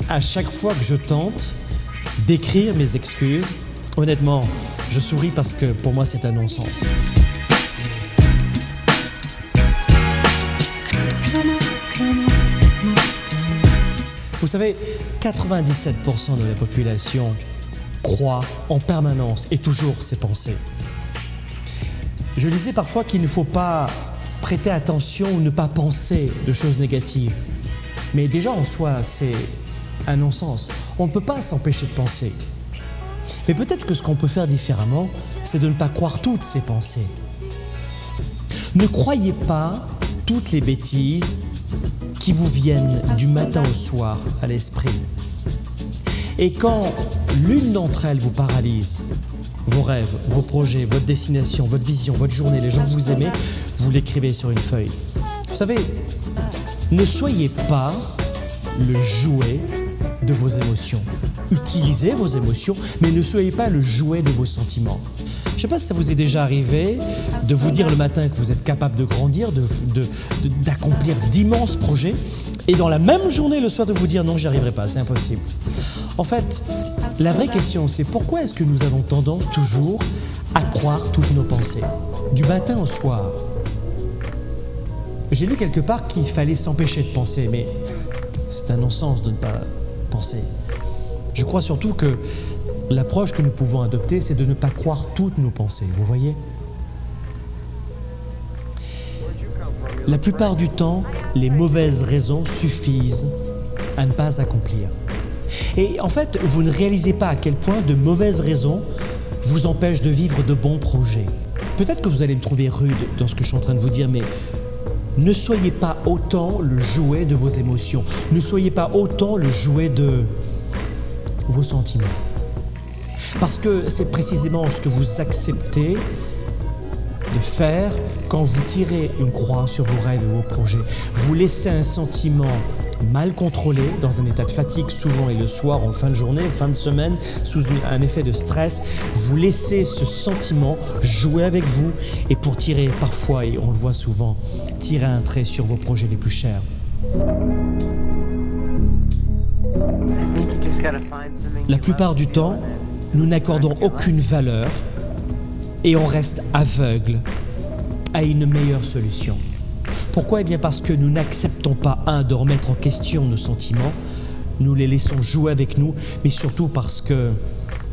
À chaque fois que je tente d'écrire mes excuses, honnêtement, je souris parce que pour moi c'est un non-sens. Vous savez, 97% de la population croit en permanence et toujours ses pensées. Je disais parfois qu'il ne faut pas prêter attention ou ne pas penser de choses négatives. Mais déjà en soi, c'est un non-sens. On ne peut pas s'empêcher de penser. Mais peut-être que ce qu'on peut faire différemment, c'est de ne pas croire toutes ces pensées. Ne croyez pas toutes les bêtises qui vous viennent du matin au soir à l'esprit. Et quand l'une d'entre elles vous paralyse, vos rêves, vos projets, votre destination, votre vision, votre journée, les gens que vous aimez, vous l'écrivez sur une feuille. Vous savez, ne soyez pas le jouet de vos émotions. Utilisez vos émotions, mais ne soyez pas le jouet de vos sentiments. Je ne sais pas si ça vous est déjà arrivé de vous dire le matin que vous êtes capable de grandir, d'accomplir d'immenses projets, et dans la même journée, le soir, de vous dire non, j'y arriverai pas, c'est impossible. En fait, la vraie question, c'est pourquoi est-ce que nous avons tendance toujours à croire toutes nos pensées, du matin au soir? J'ai lu quelque part qu'il fallait s'empêcher de penser, mais c'est un non-sens de ne pas penser. Je crois surtout que l'approche que nous pouvons adopter, c'est de ne pas croire toutes nos pensées, vous voyez? La plupart du temps, les mauvaises raisons suffisent à ne pas accomplir. Et en fait, vous ne réalisez pas à quel point de mauvaises raisons vous empêchent de vivre de bons projets. Peut-être que vous allez me trouver rude dans ce que je suis en train de vous dire, mais ne soyez pas autant le jouet de vos émotions. Ne soyez pas autant le jouet de vos sentiments. Parce que c'est précisément ce que vous acceptez de faire quand vous tirez une croix sur vos rêves et vos projets. Vous laissez un sentiment mal contrôlé, dans un état de fatigue souvent, et le soir, en fin de journée, fin de semaine, sous un effet de stress, vous laissez ce sentiment jouer avec vous et pour tirer parfois, et on le voit souvent, tirer un trait sur vos projets les plus chers. La plupart du temps, nous n'accordons aucune valeur et on reste aveugle à une meilleure solution. Pourquoi? Eh bien parce que nous n'acceptons pas, de remettre en question nos sentiments, nous les laissons jouer avec nous, mais surtout parce que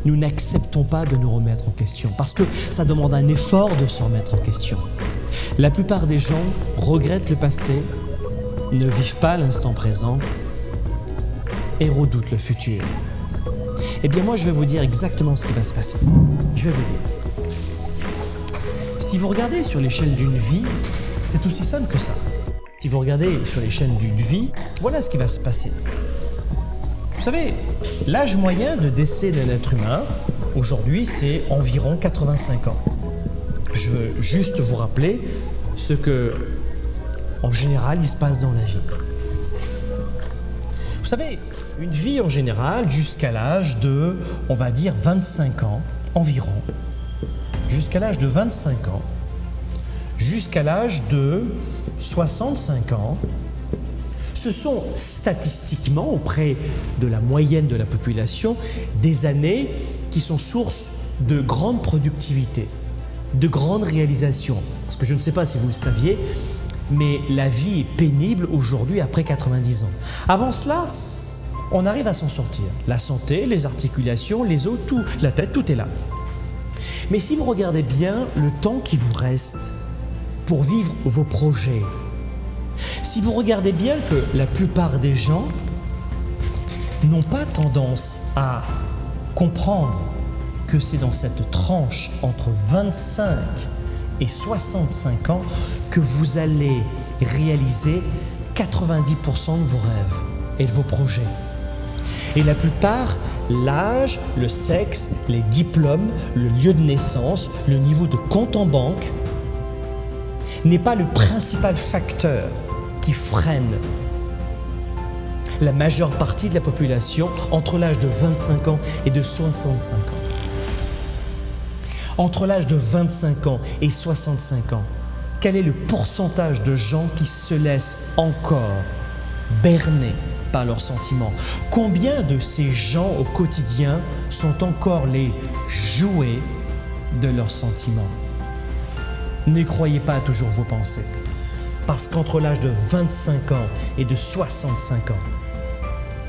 nous n'acceptons pas de nous remettre en question, parce que ça demande un effort de se remettre en question. La plupart des gens regrettent le passé, ne vivent pas l'instant présent et redoutent le futur. Eh bien moi je vais vous dire exactement ce qui va se passer. Je vais vous dire. Si vous regardez sur l'échelle d'une vie, c'est aussi simple que ça. Si vous regardez sur l'échelle d'une vie, voilà ce qui va se passer. Vous savez, l'âge moyen de décès d'un être humain, aujourd'hui, c'est environ 85 ans. Je veux juste vous rappeler ce que, en général, il se passe dans la vie. Vous savez, une vie en général, jusqu'à l'âge de, on va dire, 25 ans environ, jusqu'à l'âge de 25 ans, jusqu'à l'âge de 65 ans, ce sont statistiquement, auprès de la moyenne de la population, des années qui sont source de grande productivité, de grandes réalisations. Parce que je ne sais pas si vous le saviez, mais la vie est pénible aujourd'hui après 90 ans. Avant cela, on arrive à s'en sortir. La santé, les articulations, les os, tout, la tête, tout est là. Mais si vous regardez bien le temps qui vous reste pour vivre vos projets, si vous regardez bien que la plupart des gens n'ont pas tendance à comprendre que c'est dans cette tranche entre 25 et 65 ans que vous allez réaliser 90% de vos rêves et de vos projets. Et la plupart, l'âge, le sexe, les diplômes, le lieu de naissance, le niveau de compte en banque n'est pas le principal facteur qui freine la majeure partie de la population entre l'âge de 25 ans et de 65 ans. Entre l'âge de 25 ans et 65 ans, quel est le pourcentage de gens qui se laissent encore berner par leurs sentiments? Combien de ces gens au quotidien sont encore les jouets de leurs sentiments? Ne croyez pas à toujours vos pensées, parce qu'entre l'âge de 25 ans et de 65 ans,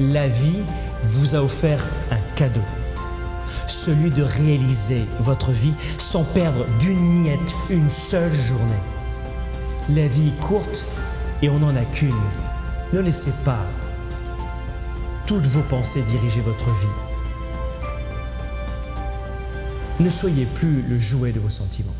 la vie vous a offert un cadeau, celui de réaliser votre vie sans perdre d'une miette une seule journée. La vie est courte et on n'en a qu'une. Ne laissez pas toutes vos pensées diriger votre vie. Ne soyez plus le jouet de vos sentiments.